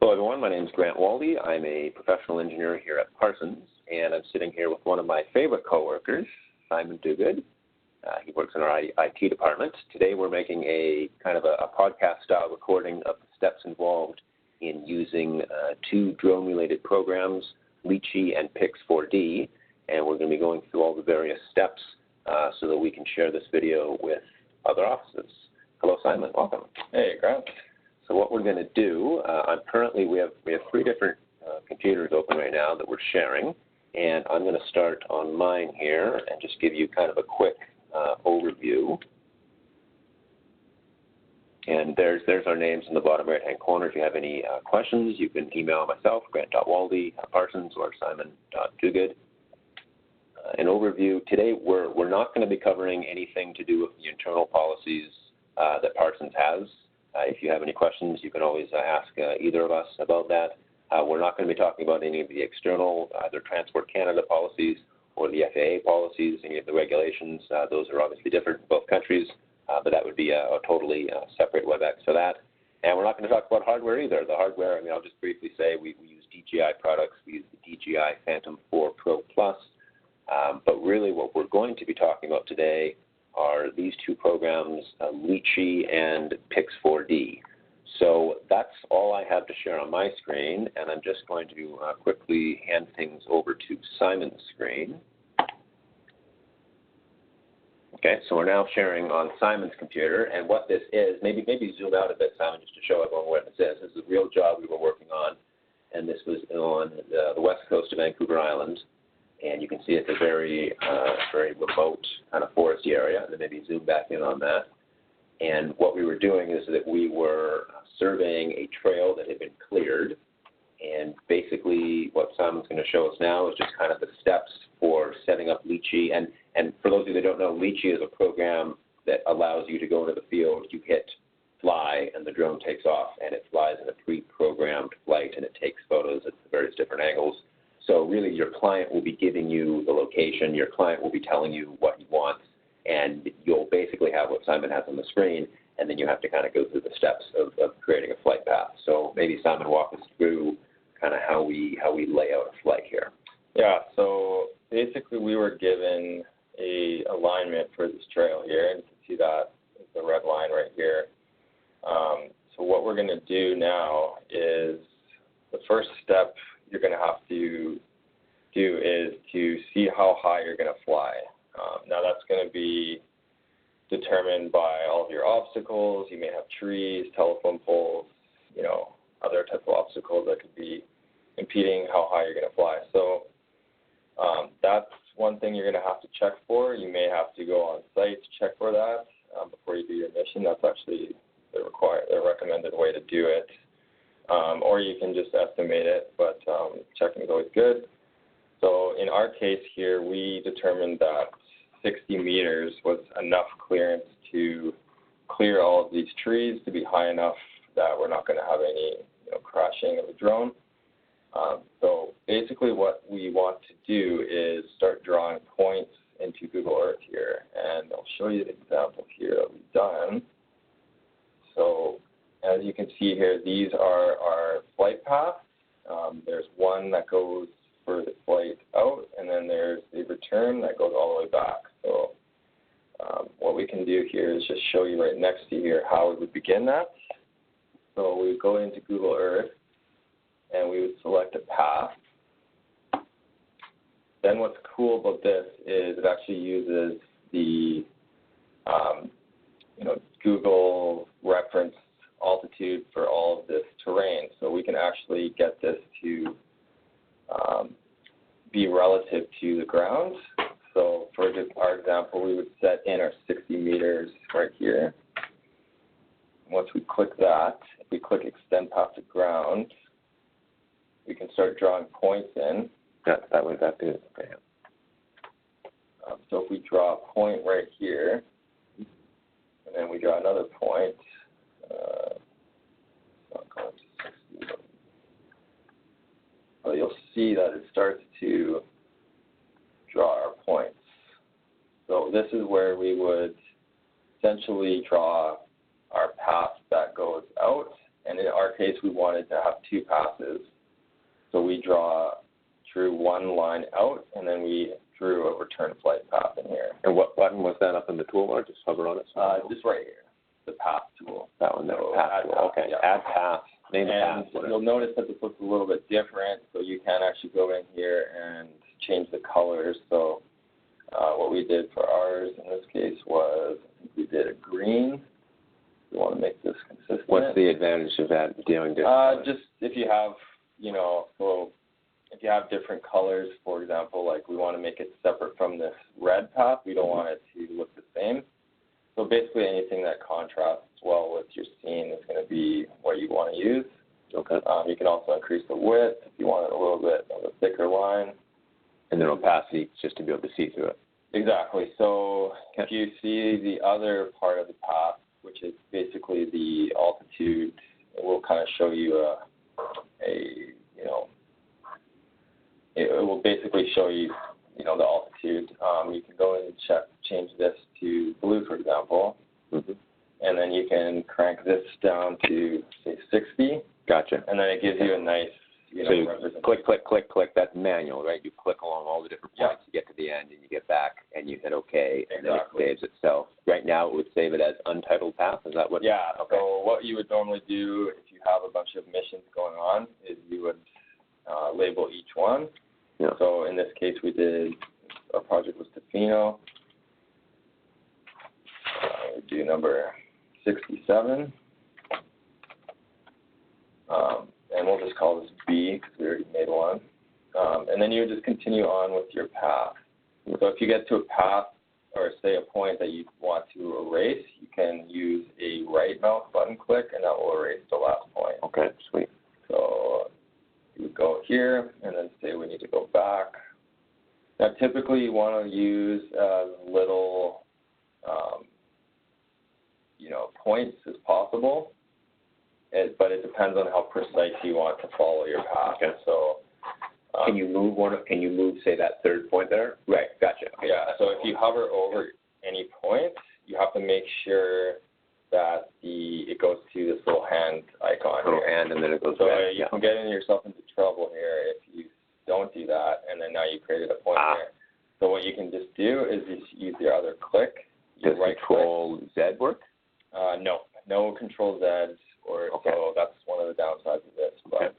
Hello everyone, my name is Grant Waldy. I'm a professional engineer here at Parsons, and I'm sitting here with one of my favorite coworkers, Simon Duguid. He works in our IT department. Today we're making a kind of a podcast-style recording of the steps involved in using two drone-related programs, Litchi and Pix4D, and we're going to be going through all the various steps so that we can share this video with other offices. Hello Simon, welcome. Hey Grant. So what we're going to do, we have three different computers open right now that we're sharing, and I'm going to start on mine here and just give you kind of a quick overview. And there's our names in the bottom right-hand corner. If you have any questions, you can email myself, grant.waldy@parsons, or simon.duguid. An overview. Today we're not going to be covering anything to do with the internal policies that Parsons has. If you have any questions, you can always ask either of us about that. We're not going to be talking about any of the external, either Transport Canada policies or the FAA policies, any of the regulations. Those are obviously different in both countries, but that would be a totally separate WebEx for that. And we're not going to talk about hardware either. The hardware, I'll just briefly say we use DJI products. We use the DJI Phantom 4 Pro Plus. But really what we're going to be talking about today are these two programs, Litchi and Pix4D. So that's all I have to share on my screen, and I'm just going to quickly hand things over to Simon's screen. Okay, so we're now sharing on Simon's computer, and what this is, maybe zoom out a bit, Simon, just to show everyone what this is. This is a real job we were working on, and this was on the west coast of Vancouver Island. And you can see it's a very remote kind of foresty area, and then maybe zoom back in on that. And what we were doing is that we were surveying a trail that had been cleared, and basically what Simon's going to show us now is just kind of the steps for setting up Litchi. And for those of you that don't know, Litchi is a program that allows you to go into the field, you hit fly, and the drone takes off, and it flies in a pre-programmed flight, and it takes photos at various different angles. So really your client will be giving you the location, your client will be telling you what he wants, and you'll basically have what Simon has on the screen, and then you have to kind of go through the steps of creating a flight path. So maybe Simon, walk us through kind of how we lay out a flight here. Yeah, so basically we were given a alignment for this trail here, and you can see that is the red line right here. So what we're going to do now is the first step you're going to have to do is to see how high you're going to fly. Now that's going to be determined by all of your obstacles. You may have trees, telephone poles, other type of obstacles that could be impeding how high you're going to fly. So that's one thing you're going to have to check for. You may have to go on site to check for that before you do your mission. That's actually the recommended way to do it. Or you can just estimate it, but checking is always good. So in our case here, we determined that 60 meters was enough clearance to clear all of these trees to be high enough that we're not going to have any crashing of the drone. So basically what we want to do is start drawing points into Google Earth here, and I'll show you the example here that we've done. So as you can see here, these are our flight paths. There's one that goes for the flight out, and then there's the return that goes all the way back. So what we can do here is just show you right next to here how we would begin that. So we would go into Google Earth, and we would select a path. Then what's cool about this is it actually uses the Google reference altitude for all of this terrain. So we can actually get this to be relative to the ground. So for our example, we would set in our 60 meters right here. Once we click that, if we click extend path to ground, we can start drawing points in. That is okay. So if we draw a point right here, and then we draw another point, so you'll see that it starts to draw our points. So this is where we would essentially draw our path that goes out, and in our case, we wanted to have 2 passes. So we drew one line out, and then we drew a return flight path in here. And what button was that up in the toolbar? Just hover on it? Just right here, the path tool. That one there, So path add tool. path, Okay, yeah. add path, name the And path. you'll notice that this looks a little bit different, so you can actually go in here and change the colors. So what we did for ours in this case was we did a green. We want to make this consistent. What's the advantage of that doing different? Just if you have, so if you have different colors, for example, like we want to make it separate from this red path, we don't want it to look the same. So basically anything that contrasts well with your scene is going to be what you want to use. Okay. You can also increase the width if you want it a little bit of a thicker line. And then opacity just to be able to see through it. Exactly. So if you see the other part of the path, which is basically the altitude, it will kind of show you it will basically show you, the altitude. You can go and change this to blue, for example, and then you can crank this down to, say, 60. Gotcha. And then it gives you a nice, so you click, click, click, click. That's manual, right? You click along all the different points. You get to the end, and you get back, and you hit OK, and then it saves itself. Right now, it would save it as untitled path. Is that what? Yeah. Okay. So what you would normally do if you have a bunch of missions going on is you would label each one. Yeah. So in this case, our project was Tofino. We do number 67. And we'll just call this B because we already made one. And then you would just continue on with your path. So if you get to a path or say a point that you want to erase, you can use a right mouse button click and that will erase the last point. Okay, sweet. So you would go here and then say we need to go back. Now typically you want to use as little points as possible. But it depends on how precise you want to follow your path. Okay. So, can you move, say, that third point there? Right. Gotcha. Okay. Yeah. So if you hover over any point, you have to make sure that it goes to this little hand icon. Little hand, and then it goes. So you can get yourself into trouble here if you don't do that, and then now you created a point there. So what you can just do is just use your other click. Does Control Z work? No Control Z. So that's one of the downsides of this. But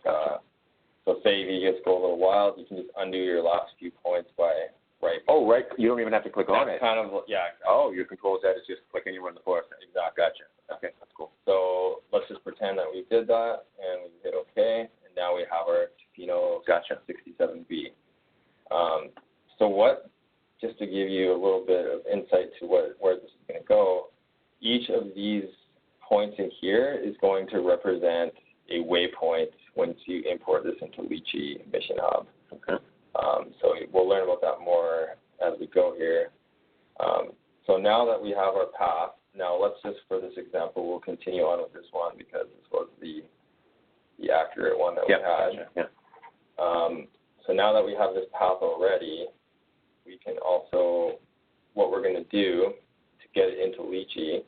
so say if you just go a little wild, you can just undo your last few points by right. Oh, right. You don't even have to click on it. Kind of, yeah. Oh, your Control Z is just click anywhere in the forest. Exactly. Gotcha. Okay, that's cool. So let's just pretend that we did that and we hit OK, and now we have our Tofino 67B. So just to give you a little bit of insight to where this is going to go, each of these points in here is going to represent a waypoint once you import this into Litchi Mission Hub. Okay. So we'll learn about that more as we go here. So now that we have our path, now let's just, for this example, we'll continue on with this one because this was the accurate one that we had. Gotcha. So now that we have this path already, we can also, what we're going to do to get it into Litchi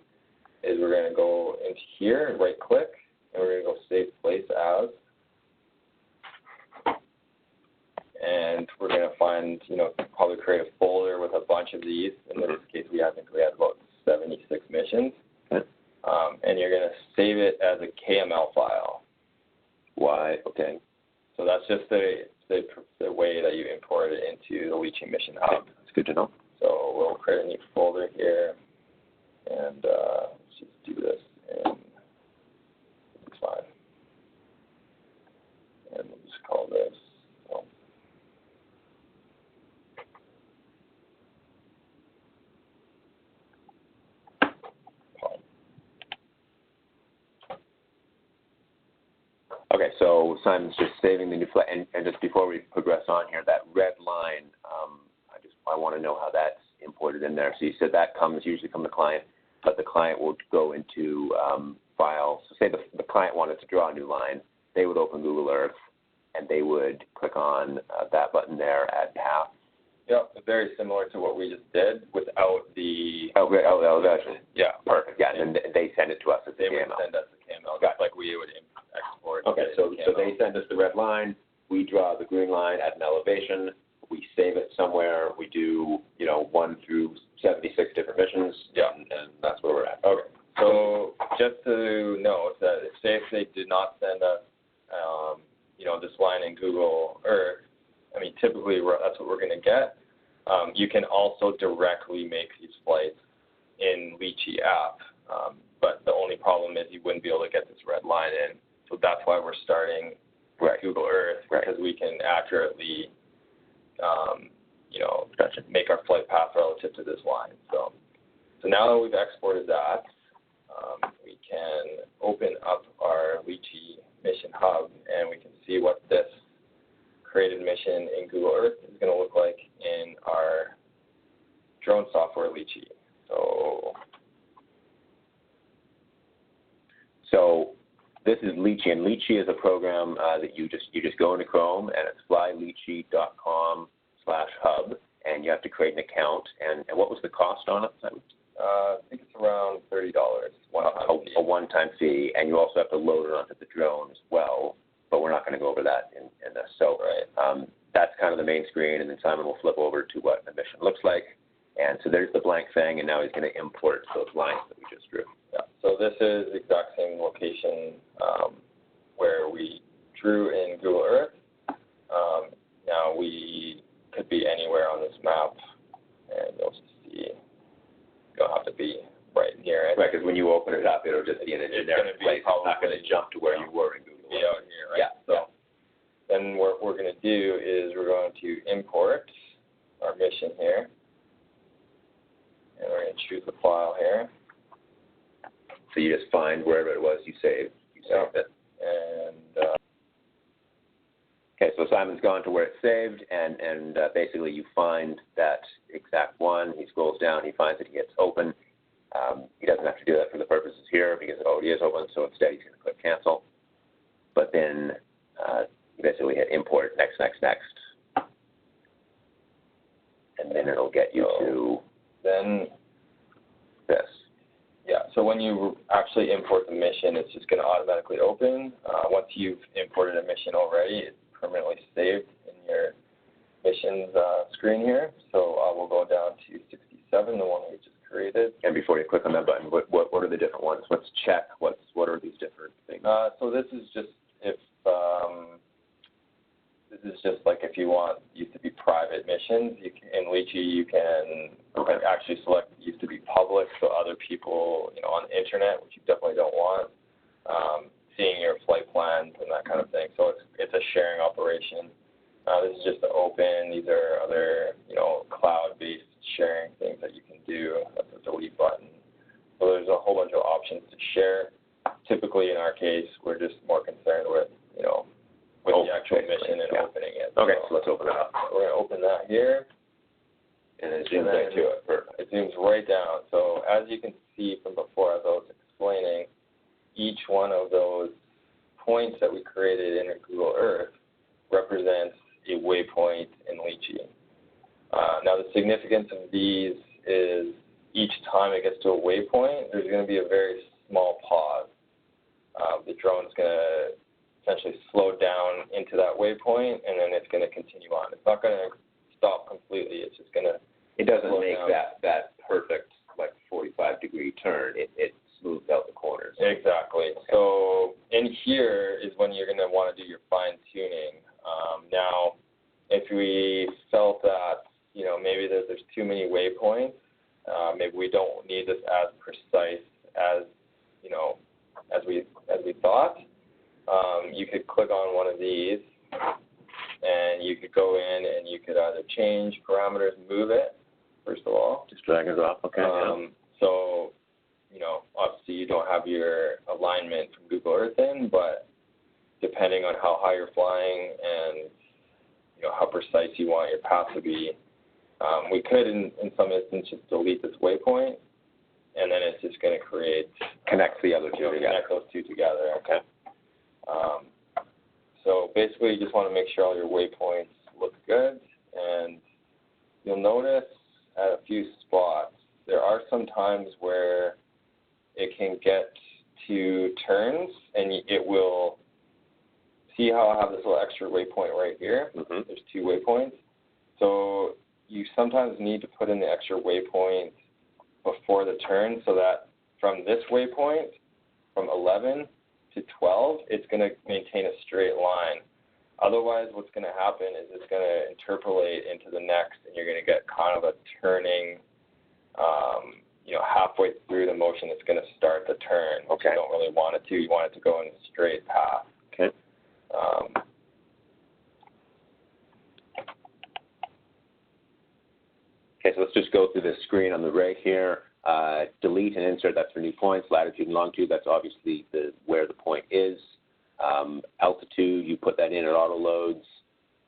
is we're going to go into here and right click, and we're going to go save place as. And we're going to find, probably create a folder with a bunch of these. In this case, I think we had about 76 missions. Okay. And you're going to save it as a KML file. Why? Okay. So that's just the way that you import it into the Litchi Mission Hub. That's good to know. So we'll create a new folder here, and let's just do this in 5. And we'll just call this. Okay, so Simon's just saving the new flag, and just before we progress on here, that red line, I want to know how that's imported in there. So you said that usually from the client, but the client will go into files. So say the client wanted to draw a new line, they would open Google Earth, and they would click on that button there, Add Path. Yep, very similar to what we just did without the... elevation. Yeah. Perfect, yeah, and then they send it to us as They KML. would send us the KML, Got it. like we would export Okay, so they send us the red line, we draw the green line at an elevation, we save it somewhere, we do, 1 through 76 different missions, and that's where we're at. Okay, so just to note that if they did not send us, this line in Google Earth, I mean, typically that's what we're going to get. You can also directly make these flights in Litchi app, but the only problem is you wouldn't be able to get this red line in. So that's why we're starting with Google Earth, because we can accurately, make our flight path relative to this line. So now that we've exported that, we can open up our Litchi mission hub, and we can see what this created mission in Google Earth is going to look like in our drone software Litchi. So this is Litchi, and Litchi is a program that you just go into Chrome, and it's flylychi.com/hub, and you have to create an account. And what was the cost on it? I think it's around $30, one-time fee. A one-time fee, and you also have to load it onto the drone as well, but we're not going to go over that in this. So that's kind of the main screen, and then Simon will flip over to what the mission looks like. And so there's the blank thing, and now he's going to import those lines that we just drew. Yeah. So this is the exact same location where we drew in Google Earth. Now we could be anywhere on this map, and you'll just see. You don't have to be right near it. Right, because when you open it up, it'll just be in a generic place. It's not going to jump to where you were in Google Earth. Out here, right? So then what we're going to do is we're going to import our mission here. And we're going to choose the file here. So you just find wherever it was you saved. You saved it. And okay, so Simon's gone to where it's saved, and basically you find that exact one. He scrolls down, he finds it, he hits open. He doesn't have to do that for the purposes here because it already is open, so instead he's going to click cancel. But then you basically hit import, next. And then it'll get you to then this. Yeah, so when you actually import the mission, it's just going to automatically open. Once you've imported a mission already, it's permanently saved in your missions screen here. So we'll go down to 67, the one we just created. And before you click on that button, what are the different ones? What's check? What are these different things? So this is just like if you want these to be private missions. In Litchi, you can actually select these to be public, so other people, on the internet, which you definitely don't want, seeing your flight plans and that kind of thing. So it's a sharing operation. This is just to open. These are other, cloud-based sharing things that you can do. That's a delete button. So there's a whole bunch of options to share. Typically, in our case, we're just more concerned with, the actual mission and opening it. Okay, so let's open it up. We're going to open that here. And it zooms right to it. Perfect. It zooms right down. So as you can see from before, as I was explaining, each one of those points that we created in Google Earth represents a waypoint in Litchi. Now the significance of these is each time it gets to a waypoint, there's going to be a very small pause. The drone's going to essentially slow down into that waypoint, and then it's going to continue on. It's not going to stop completely. It's just going to. It doesn't make that perfect 45-degree turn. It smooths out the corners. Exactly. Okay. So in here is when you're going to want to do your fine tuning. Now, if we felt that maybe there's too many waypoints, maybe we don't need this as precise as we thought. You could click on one of these, and you could go in and you could either change parameters, move it, first of all. Just drag it off, okay. So, obviously you don't have your alignment from Google Earth in, but depending on how high you're flying and, how precise you want your path to be, we could, in some instances, delete this waypoint, and then it's just going to connect the other two together. Connect those two together. Okay. So basically, you just want to make sure all your waypoints look good, and you'll notice at a few spots, there are some times where it can get to turns, and it will see how I have this little extra waypoint right here? Mm-hmm. There's 2 waypoints. So you sometimes need to put in the extra waypoint before the turn so that from this waypoint, from 11 to 12, it's going to maintain a straight line. Otherwise, what's going to happen is it's going to interpolate into the next, and you're going to get kind of a turning, halfway through the motion, it's going to start the turn. Okay. You don't really want it to. You want it to go in a straight path. Okay. Okay, so let's just go through this screen on the rig here. Delete and insert, that's for new points. Latitude and longitude, that's obviously where the point is. Altitude, you put that in at auto loads.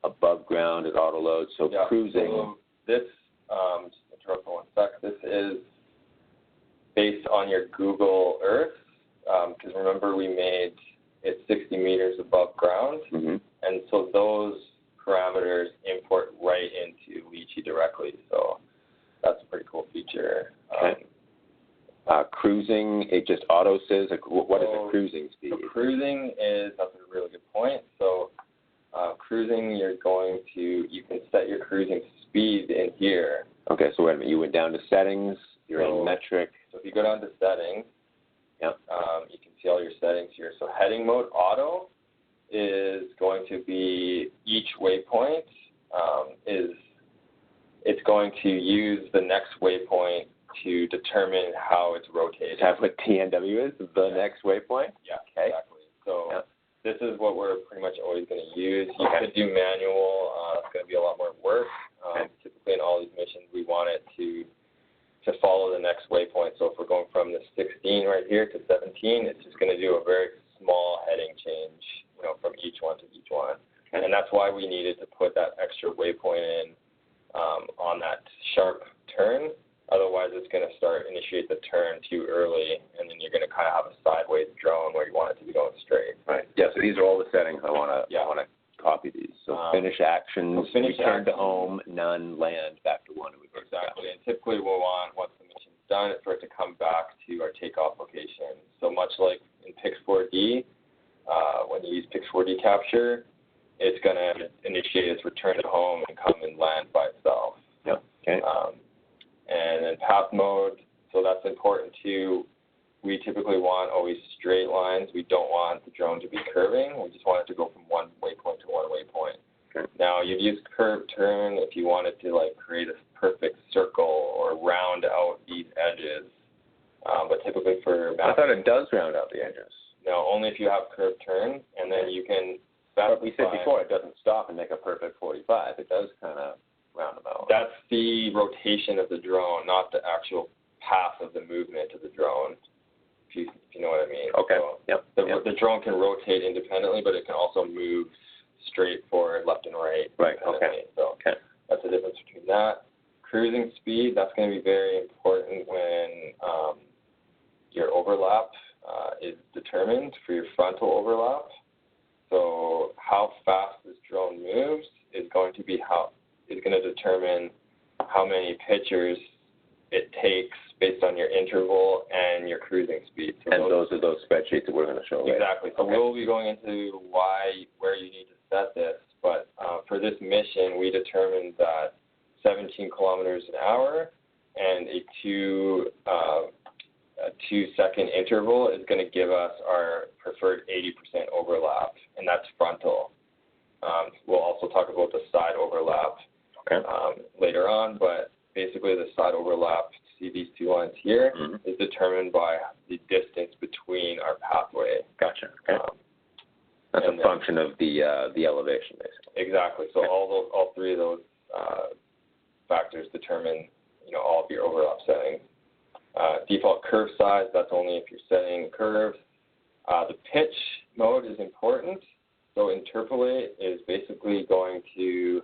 Above ground at auto loads. So yeah, cruising. So this, just interrupt for 1 sec. This is based on your Google Earth, because remember we made it 60 meters above ground, mm-hmm. and so those parameters import right into Litchi directly. So that's a pretty cool feature. Okay. Cruising, it just auto says, what is the cruising speed? So cruising that's a really good point. So cruising, you can set your cruising speed in here. Okay, so wait a minute, you went down to settings, you're in metric. So if you go down to settings, yep. You can see all your settings here. So heading mode auto is going to be each waypoint it's going to use the next waypoint to determine how it's rotated. That's what TNW is, the next waypoint? Yeah, okay. Exactly. So this is what we're pretty much always going to use. You could do manual. It's going to be a lot more work. Typically in all these missions, we want it to follow the next waypoint. So if we're going from the 16 right here to 17, it's just going to do a very small heading change, from each one to each one. Okay. And that's why we needed to put that extra waypoint in on that sharp turn. Otherwise, it's going to initiate the turn too early, and then you're going to kind of have a sideways drone where you want it to be going straight. Right. Yeah. So these are all the settings. I want to copy these. So finish actions, return to home, none, land, back to 1. Exactly. And typically, we'll want once the mission's done for it to come back to our takeoff location. So much like in Pix4D, when you use Pix4D capture, it's going to initiate its return to home and come and land by itself. Yeah. Okay. And then path mode, so that's important too. We typically want always straight lines. We don't want the drone to be curving. We just want it to go from one waypoint to one waypoint. Okay. Now, you'd use curve turn if you wanted to create a perfect circle or round out these edges. But typically for mapping, I thought it does round out the edges. No, only if you have curve turn, and then you can. But we said before, it doesn't stop and make a perfect 45. It does kind of round about. That's the rotation of the drone, not the actual path of the movement of the drone. If you know what I mean. Okay. So the drone can rotate independently, but it can also move straight forward, left and right. Right. Okay. So that's the difference between that. Cruising speed, that's going to be very important when your overlap is determined for your frontal overlap. So how fast this drone moves is going to determine how many pictures it takes based on your interval and your cruising speed. So and those are those spreadsheets that we're going to show later. Exactly. So we'll be going into where you need to set this. But for this mission, we determined that 17 kilometers an hour and a 2-second interval is going to give us our preferred 80% overlap, and that's frontal. We'll also talk about the side overlap later on, but basically the side overlap, see these 2 lines here, is determined by the distance between our pathway. Gotcha. Okay. That's a function of the elevation, basically. Exactly. So all 3 of those factors determine all of your overlap settings. Default curve size, that's only if you're setting curves. The pitch mode is important. So interpolate is basically going to,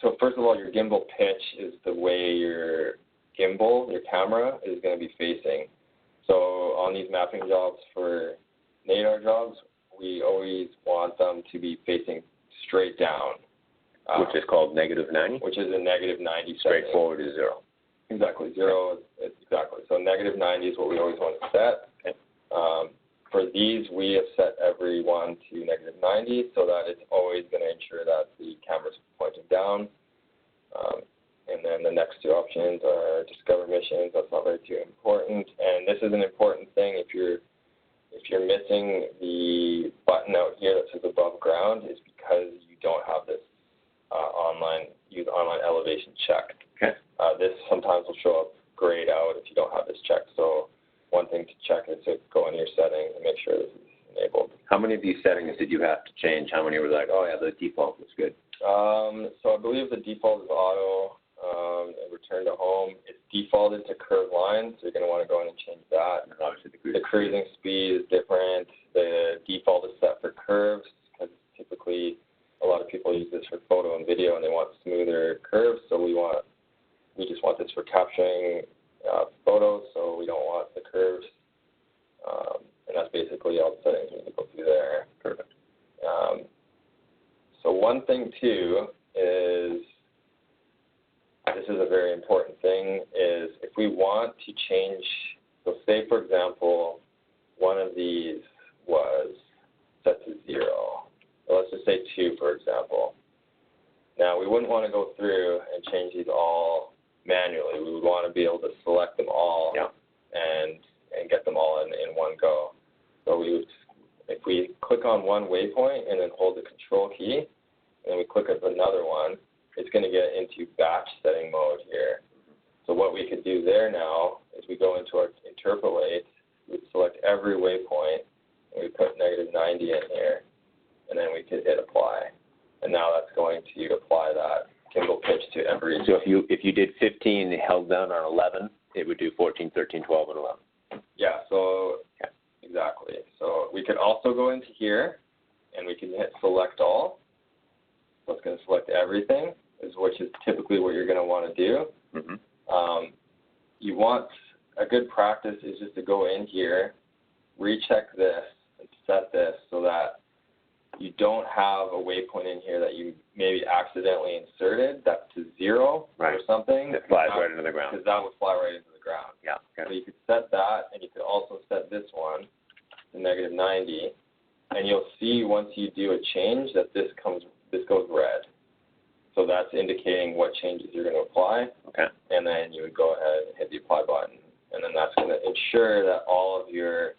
so first of all, your gimbal pitch is the way your gimbal, your camera, is going to be facing. So on these mapping jobs for NADAR jobs, we always want them to be facing straight down. Which is called -90? Which is a -90 Straight forward is 0. Exactly, 0 is exactly. So -90 is what we always want to set. Okay. For these we have set every one to -90 so that it's always going to ensure that the camera's pointing down. And then the next two options are discover missions. That's not very too important. And this is an important thing if you're missing the button out here that says above ground, is because you don't have this online elevation checked. Okay. This sometimes will show up grayed out if you don't have this checked. So one thing to check is to go into your settings and make sure this is enabled. How many of these settings did you have to change? How many were like, oh yeah, the default was good? So I believe the default is auto and return to home. It's defaulted to curved lines, so you're going to want to go in and change that. And obviously The cruising speed is different. The default is set for curves because typically a lot of people use this for photo and video and they want smoother curves. So we just want this for capturing photos, so we don't want the curves. And that's basically all the settings we need to go through there. Perfect. So one thing too is, this is a very important thing, is if we want to change, so say for example, one of these was set to 0. So let's just say 2, for example. Now we wouldn't want to go through and change these all manually. We would want to be able to select them all and get them all in one go. So if we click on one waypoint and then hold the control key, and then we click up another one, it's going to get into batch setting mode here. So what we could do there now is we go into our interpolate, we select every waypoint, and we put -90 in here, and then we could hit apply. And now that's going to apply that gimbal pitch to every. So if you did 15 held down on 11, it would do 14, 13, 12, and 11. Yeah, so exactly. So we could also go into here, and we can hit select all. So it's going to select everything, which is typically what you're going to want to do. Mm-hmm. You want, a good practice is just to go in here, recheck this, and set this so that you don't have a waypoint in here that you maybe accidentally inserted that's to 0 or something. It flies right into the ground. Because that would fly right into the ground. Yeah. So you could set that, and you could also set this one to -90, and you'll see once you do a change that this goes red. So that's indicating what changes you're going to apply. Okay. And then you would go ahead and hit the apply button, and then that's going to ensure that all of your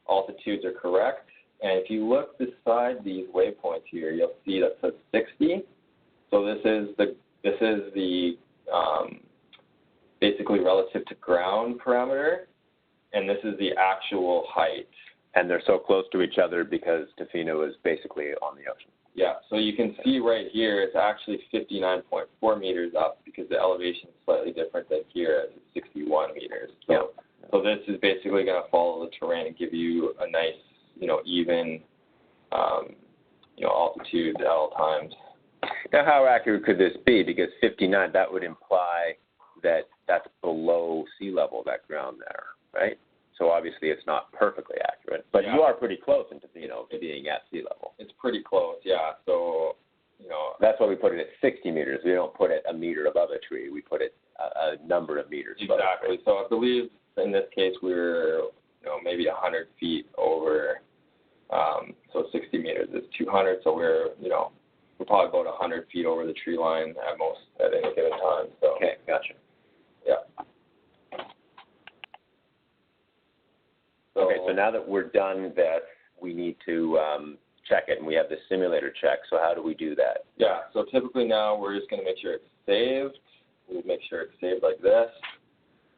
altitudes are correct. And if you look beside these waypoints here, you'll see that says 60. So this is the basically relative to ground parameter, and this is the actual height. And they're so close to each other because Tofino is basically on the ocean. Yeah, so you can see right here it's actually 59.4 meters up because the elevation is slightly different than here as it's 61 meters. So, so this is basically going to follow the terrain and give you a nice, even, altitude at all times. Now, how accurate could this be? Because 59, that would imply that that's below sea level, that ground there, right? So obviously it's not perfectly accurate, but you are pretty close in Tofino to being at sea level. It's pretty close, yeah. So, that's why we put it at 60 meters. We don't put it a meter above a tree. We put it a number of meters above a tree. So I believe in this case we're, maybe 100 feet over. So 60 meters is 200. So we're probably about 100 feet over the tree line at most at any given time. So. Okay, gotcha. Yeah. Okay, so now that we're done this, we need to check it, and we have the simulator check. So how do we do that? Yeah, so typically now we're just going to make sure it's saved. We'll make sure it's saved like this.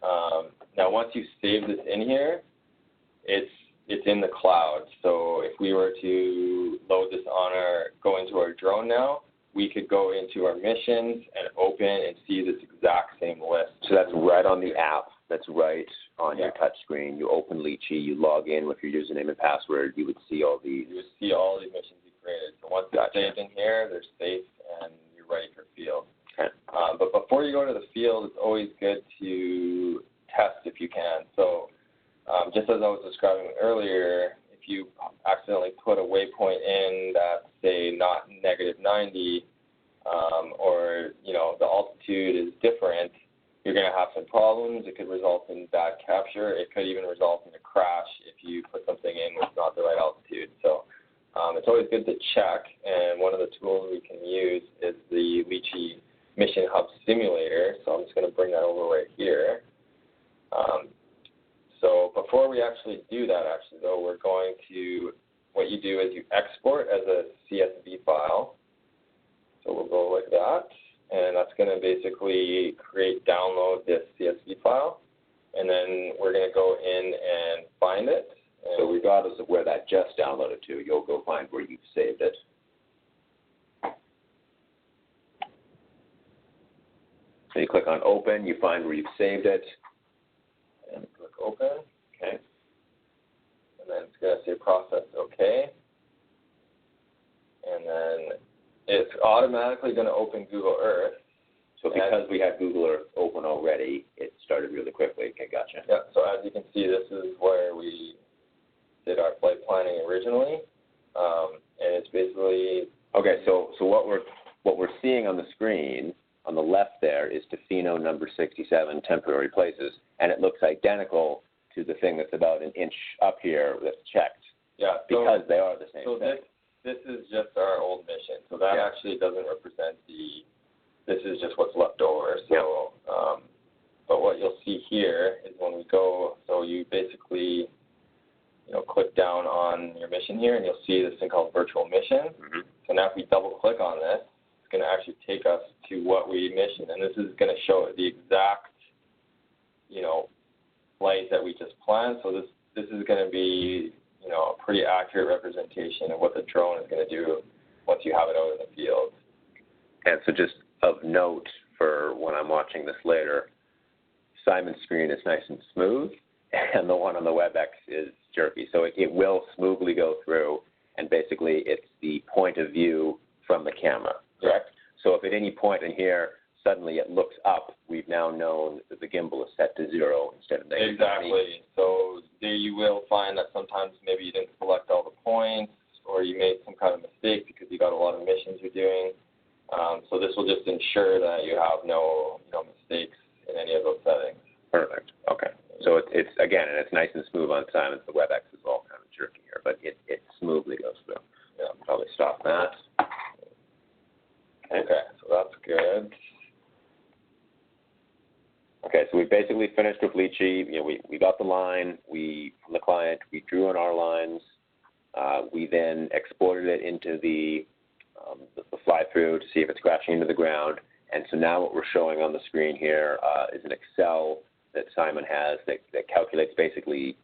Now once you save this in here, it's in the cloud. So if we were to load this go into our drone now, we could go into our missions and open and see this exact same list. So that's right on the app. That's right on your touch screen. You open Litchi, you log in with your username and password. You would see all these. You would see all these missions you created. So once they're saved in here, they're safe and you're ready for field. Okay. But before you go to the field, it's always good to test if you can. So just as I was describing earlier, if you accidentally put a waypoint in that's, say, not -90, or, the altitude is different, you're going to have some problems. It could result in bad capture. It could even result in a crash if you put something in with not it's always good to check, and one of the tools we can use is the Litchi Mission Hub Simulator. So I'm just going to bring that over right here. So before we actually do that, we're going to, what you do is you export as a CSV file. So we'll go like that, and that's going to basically download this CSV file, and then we're going to go in and find it. So regardless of where that just downloaded to, you'll go find where you've saved it. So you click on Open, you find where you've saved it, and click Open. Okay. And then it's going to say Process OK. And then it's automatically going to open Google Earth. So because we had Google Earth open already, it started really quickly. Okay, gotcha. Yeah, so as you can see, this is where we did our flight planning originally. And it's basically... Okay, so what we're seeing on the screen on the left there is Tofino number 67, temporary places, and it looks identical to the thing that's about an inch up here that's checked. Yeah. Because they are the same so thing. This is just our old mission. So that actually doesn't represent this is just what's left over. So, but what you'll see here is when we go, so you basically, click down on your mission here, and you'll see this thing called Virtual Mission. Mm-hmm. So now if we double click on this, it's going to actually take us to what we missioned, and this is going to show the exact, flight that we just planned. So this is going to be, a pretty accurate representation of what the drone is going to do once you have it out in the field. And so just of note for when I'm watching this later, Simon's screen is nice and smooth, and the one on the WebEx is jerky. So it will smoothly go through, and basically it's the point of view from the camera, correct? So if at any point in here suddenly it looks up, we've now known that the gimbal is set to 0 instead of negative. Exactly. So there you will find that sometimes maybe you didn't select all the points, or you made some kind of mistake because you got a lot of missions you're doing. So this will just ensure that you have no mistakes in any of those settings. Perfect. Okay. So it's again, and it's nice and smooth on Simon's. The WebEx is all kind of jerky here, but it smoothly goes through. Yeah, I'll probably stop that. Okay, so that's good. Okay, so we basically finished with Litchi. We got the line from the client. We drew on our lines. We then exported it into the fly-through to see if it's crashing into the ground. And so now what we're showing on the screen here is an Excel that Simon has that calculates basically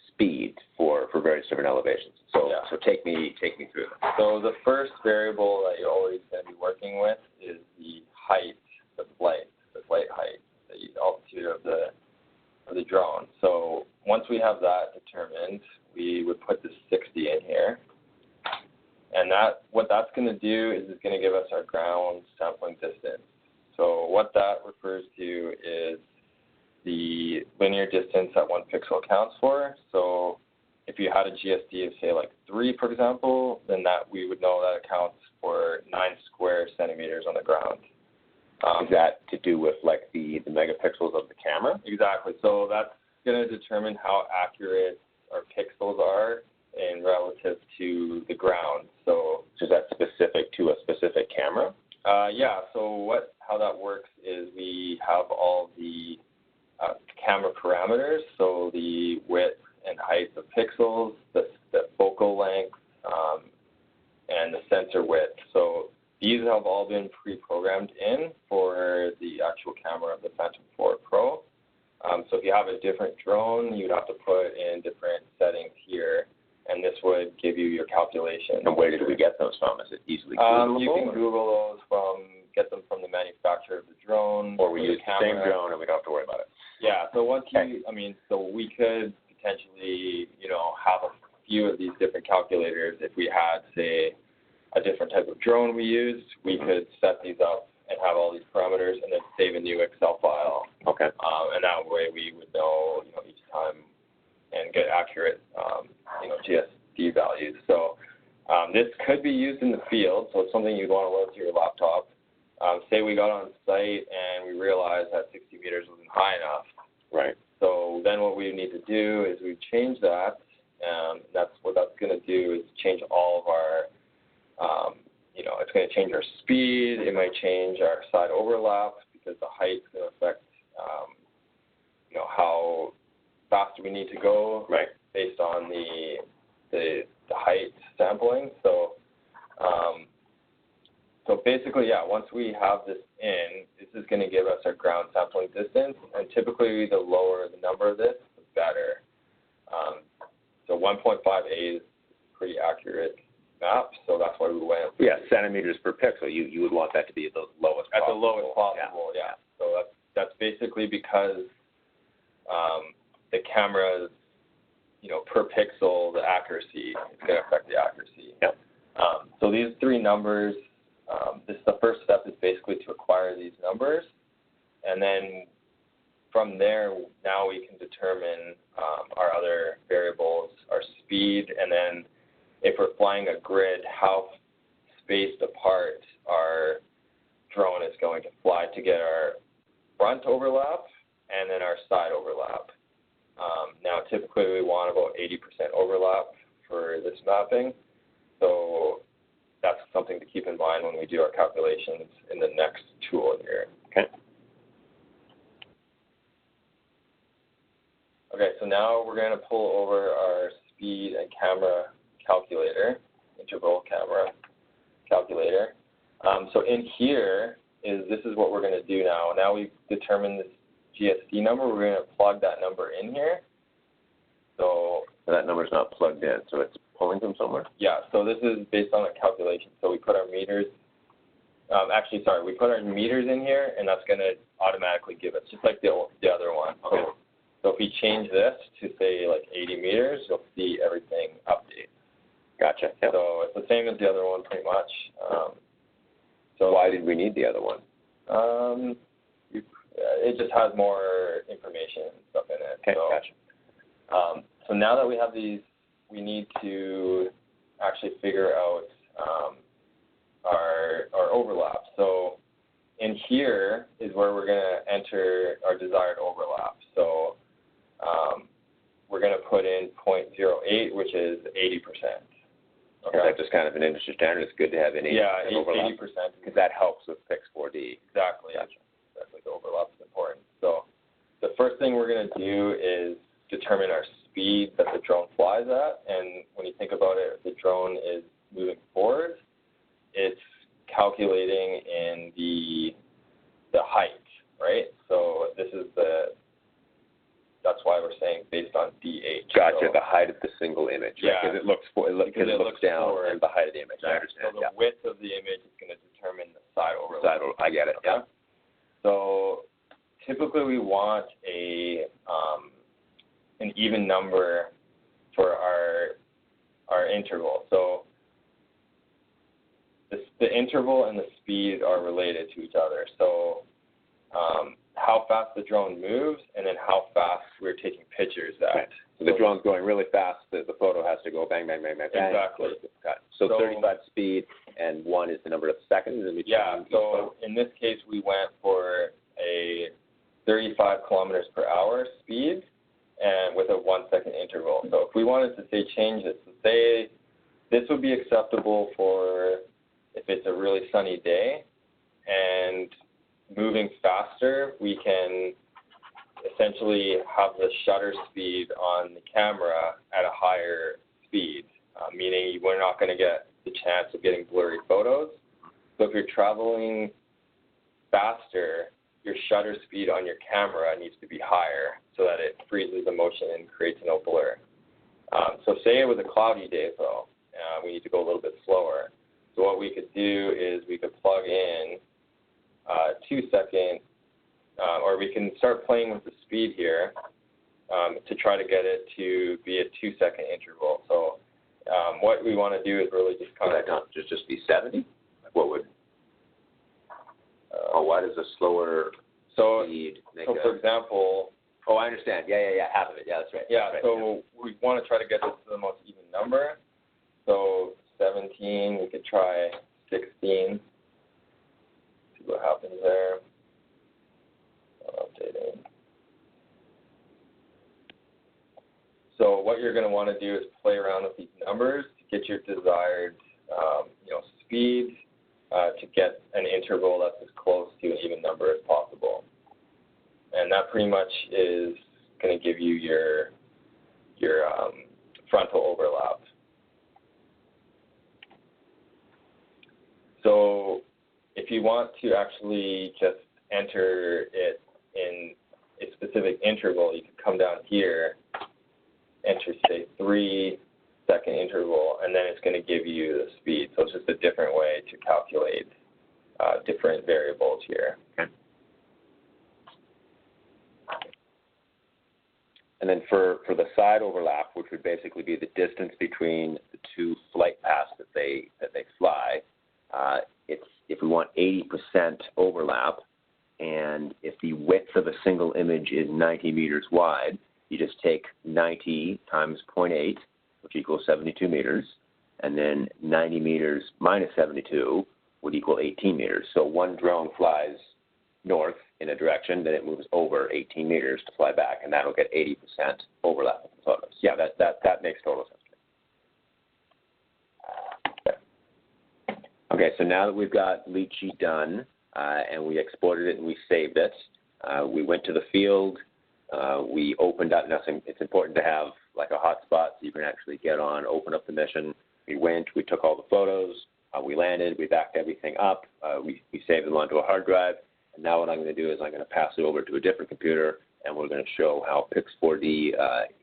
speed for various different elevations. So take me through that. So the first variable that you're always going to be working with is the height, the flight height, the altitude of the drone. So once we have that determined, we would put the 60 in here. And what that's going to do is it's going to give us our ground sampling distance. So what that refers to is the linear distance that one pixel accounts for. So if you had a GSD of, say, like 3, for example, then that we would know that accounts for 9 square centimeters on the ground. Is that to do with like the megapixels of the camera? Exactly. So that's going to determine how accurate our pixels are in relative to the ground. So is that specific to a specific camera? Yeah. So how that works is we have all the camera parameters, so the width and height of pixels, the focal length, and the sensor width. So these have all been pre-programmed in for the actual camera of the Phantom 4 Pro. So if you have a different drone, you'd have to put in different settings here, and this would give you your calculation. And where did we get those from? Is it easily Googleable? You can Google those get them from the manufacturer of the drone. Or we use the same drone and we don't have to worry about it. Yeah, so so we could potentially, have a few of these different calculators. If we had, say, a different type of drone we used, we could set these up and have all these parameters and then save a new Excel file. Okay. And that way we would know, each time and get accurate, GSD values. So this could be used in the field, so it's something you'd want to load to your laptop. Say we got on site and we realized that 60 meters wasn't high enough. Right. So then what we need to do is we change that. That's what that's going to do is change all of our going to change our speed. It might change our side overlap because the height is going to affect, how fast we need to go based on the height sampling. So basically, once we have this in, this is going to give us our ground sampling distance, and typically the lower the number of this, the better. So 1.58 is a pretty accurate map, so that's why we went. Yeah, centimeters per pixel. You would want that to be at the lowest possible. At the lowest possible, yeah. So that's basically because the camera's, per pixel, the accuracy is going to affect the accuracy. Yep. So these three numbers, the first step is basically to acquire these numbers, and then from there, now we can determine our other variables, our speed, and then if we're flying a grid, how spaced apart our drone is going to fly to get our front overlap and then our side overlap. Now, typically we want about 80% overlap for this mapping, so that's something to keep in mind when we do our calculations in the next tool here. Okay, so now we're going to pull over our speed and camera calculator, interval camera calculator. So in here this is what we're going to do now. Now we've determined this GSD number. We're going to plug that number in here. So that number's not plugged in, so it's pulling from somewhere? Yeah, so this is based on a calculation. So we put our meters, we put our meters in here, and that's going to automatically give us, just like the other one. Okay. So if we change this to, say, like 80 meters, you'll see everything update. Gotcha. Yep. So it's the same as the other one, pretty much. So why did we need the other one? It just has more information and stuff in it. Okay, so, gotcha. So now that we have these, we need to actually figure out our overlap. So in here is where we're going to enter our desired overlap. So we're going to put in 0.08, which is 80%. Okay. Is that just kind of an industry standard? It's good to have an 80% overlap? 80%. Because that helps with Pix4D. Exactly. Gotcha. Exactly. The overlap is important. So the first thing we're going to do is determine our speed that the drone flies at. And when you think about it, if the drone is moving forward, it's calculating in the height, right? So that's why we're saying based on DH. Gotcha, so, the height of the single image. Yeah. Because it looks down forward. and the height of the image. Yeah. I understand. So the width of the image is going to determine the side overlap. I get it. Okay? Yeah. So typically we want an even number for our interval. So the interval and the speed are related to each other. So how fast the drone moves and then how fast we're taking pictures at. Right. So the drone's going really fast. The photo has to go bang, bang, bang, bang, bang. Exactly. So 35 speed and 1 is the number of seconds. And so in this case, we went for a 35 kilometers per hour speed and with a 1 second interval. So if we wanted to change this, say this would be acceptable for if it's a really sunny day and moving faster, we can essentially have the shutter speed on the camera at a higher speed, meaning we're not going to get the chance of getting blurry photos. So if you're traveling faster, your shutter speed on your camera needs to be higher so that it freezes the motion and creates no blur. So say it was a cloudy day, though. We need to go a little bit slower. So what we could do is we could plug in 2 second, or we can start playing with the speed here to try to get it to be a 2 second interval. So what we want to do is really just kind of just be 70. What would? Why does a slower speed make So for example. Oh, I understand. Yeah. Half of it. Yeah, that's right. Yeah. That's right. So we want to try to get this to the most even number. So 17. We could try 16. What happens there? Updating. So what you're going to want to do is play around with these numbers to get your desired, speed. to get an interval that's as close to an even number as possible. And that pretty much is going to give you your frontal overlap. So if you want to actually just enter it in a specific interval, you can come down here, enter say 3-second interval, and then it's going to give you the speed. So it's just a different way to calculate different variables here. Okay. And then for the side overlap, which would basically be the distance between the two flight paths that they fly, it's if we want 80% overlap, and if the width of a single image is 90 meters wide, you just take 90 times 0.8, which equals 72 meters, and then 90 meters minus 72 would equal 18 meters. So one drone flies north in a direction, then it moves over 18 meters to fly back, and that'll get 80% overlap of the photos. Yeah, that makes total sense. Okay, so now that we've got Litchi done, and we exported it and we saved it, we went to the field, we opened up. Now, it's important to have like a hotspot so you can actually get on, open up the mission. We went, we took all the photos, we landed, we backed everything up, we saved them onto a hard drive, and now what I'm going to do is I'm going to pass it over to a different computer, and we're going to show how Pix4D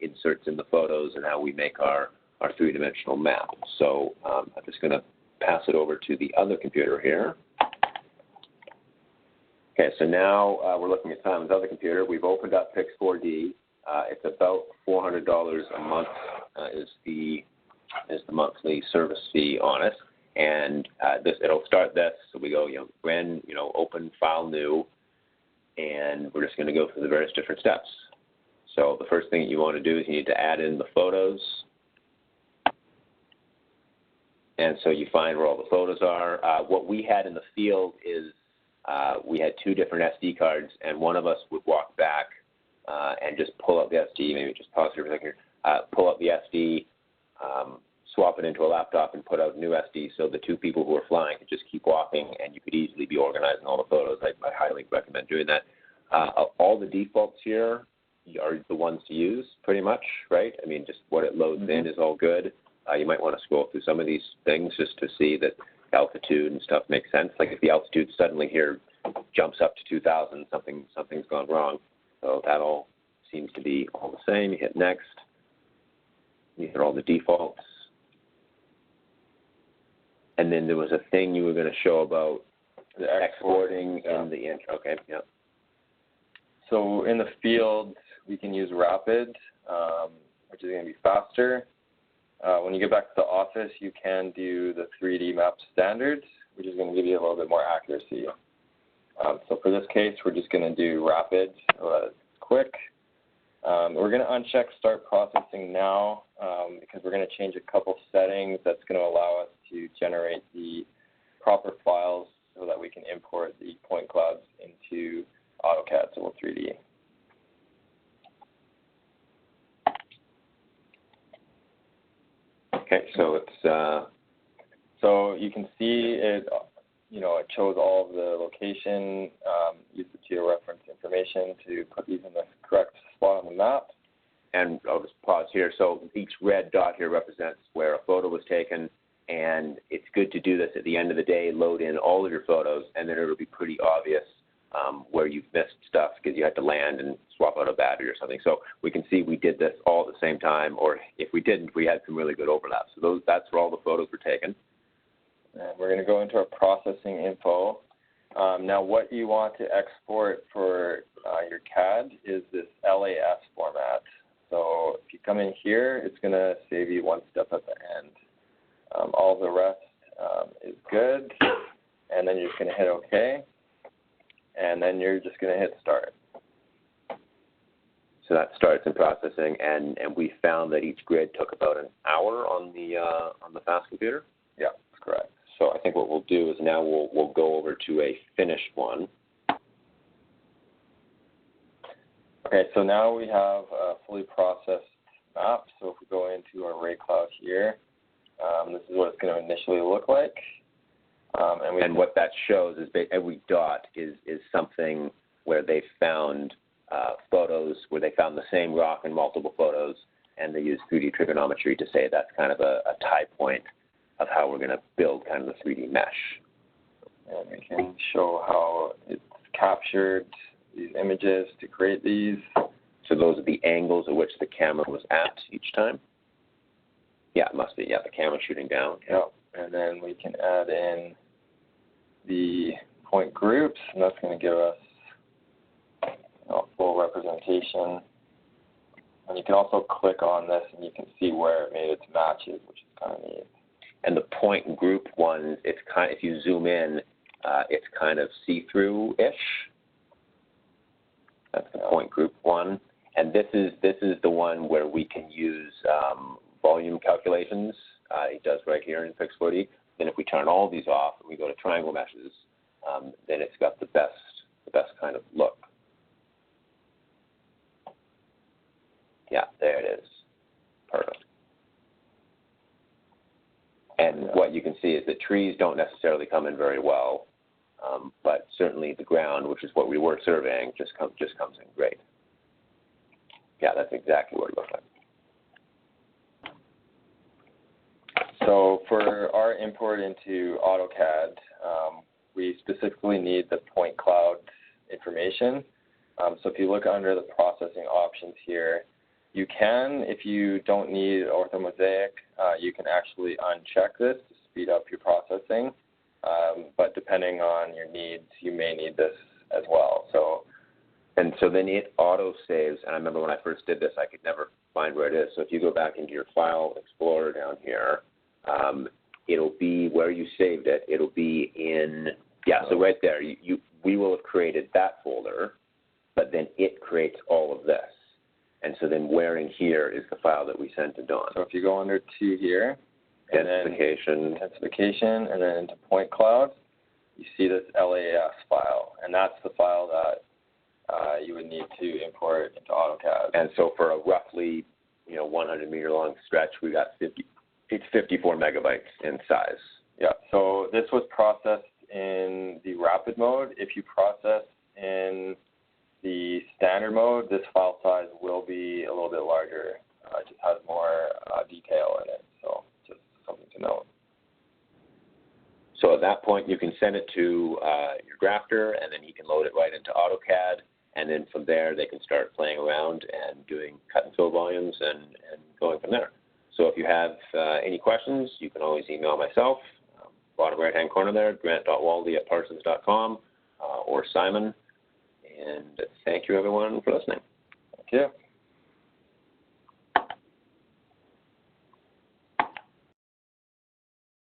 inserts in the photos and how we make our three-dimensional map. So I'm just going to pass it over to the other computer here. Okay, so now we're looking at Simon's other computer. We've opened up Pix4D. It's about $400 a month is the monthly service fee on it, and it'll start this. So we go, when open file new, and we're just going to go through the various different steps. So the first thing that you want to do is you need to add in the photos. And so you find where all the photos are. What we had in the field is we had two different SD cards, and one of us would walk back and just pull out the SD, maybe just pause here for a second here, pull out the SD, swap it into a laptop, and put out a new SD, so the two people who were flying could just keep walking, and you could easily be organizing all the photos. I highly recommend doing that. All the defaults here are the ones to use, pretty much, right? I mean, just what it loads in is all good. You might want to scroll through some of these things just to see that altitude and stuff makes sense. Like if the altitude suddenly here jumps up to 2,000, something's gone wrong. So that all seems to be all the same. You hit next. These are all the defaults. And then there was a thing you were going to show about the exporting in the intro. Okay, yeah. So in the field, we can use Rapid, which is going to be faster. When you get back to the office, you can do the 3D map standards, which is going to give you a little bit more accuracy. So for this case, we're just going to do Rapid, quick. We're going to uncheck Start Processing now because we're going to change a couple settings that's going to allow us to generate the proper files so that we can import the point clouds into AutoCAD Civil 3D. Okay, so it's so you can see it. It shows all of the location. Use the georeference information to put these in the correct spot on the map. And I'll just pause here. So each red dot here represents where a photo was taken, and it's good to do this at the end of the day. Load in all of your photos, and then it'll be pretty obvious where you've missed stuff because you had to land and swap out a battery or something. So we can see we did this all at the same time, or if we didn't, we had some really good overlap. So that's where all the photos were taken. And we're going to go into our processing info. Now what you want to export for your CAD is this LAS format. So if you come in here, it's going to save you one step at the end. All the rest is good. And then you're just going to hit OK. And then you're just going to hit Start. So that starts in processing, and we found that each grid took about an hour on the fast computer. Yeah, that's correct. So I think what we'll do is now we'll go over to a finished one. Okay, so now we have a fully processed map. So if we go into our ray cloud here, this is what it's going to initially look like. And what that shows is every dot is something where they found photos, where they found the same rock in multiple photos, and they use 3D trigonometry to say that's kind of a tie point of how we're going to build kind of the 3D mesh. And we can show how it's captured these images to create these. So those are the angles at which the camera was at each time? Yeah, it must be. Yeah, the camera shooting down. Yeah. And then we can add in the point groups, and that's going to give us a full representation. And you can also click on this, and you can see where it made its matches, which is kind of neat. And the point group ones, it's kind of, if you zoom in, it's kind of see-through-ish. That's the point group one. And this is the one where we can use volume calculations. It does right here in Pix4D. Then if we turn all these off and we go to triangle meshes, then it's got the best kind of look. Yeah, there it is. Perfect. And what you can see is that trees don't necessarily come in very well, but certainly the ground, which is what we were surveying, just comes in great. Yeah, that's exactly what it looks like. So for our import into AutoCAD, we specifically need the point cloud information. So if you look under the processing options here, you can, if you don't need orthomosaic, you can actually uncheck this to speed up your processing. But depending on your needs, you may need this as well. And so then it auto saves, and I remember when I first did this, I could never find where it is. So if you go back into your File Explorer down here, it'll be where you saved it. It'll be in, so right there. We will have created that folder, but then it creates all of this. And so then where in here is the file that we sent to Dawn? So if you go under 2 here, Intensification, and then into point cloud, you see this LAS file, and that's the file that you would need to import into AutoCAD. And so for a roughly 100 meter long stretch, we got 54 megabytes in size. Yeah, so this was processed in the rapid mode. If you process in the standard mode, this file size will be a little bit larger. It just has more detail in it, so just something to note. So at that point, you can send it to your drafter, and then he can load it right into AutoCAD, and then from there, they can start playing around and doing cut and fill volumes and going from there. So if you have any questions, you can always email myself, bottom right-hand corner there, grant.waldy@parsons.com, or Simon. And thank you, everyone, for listening. Thank you.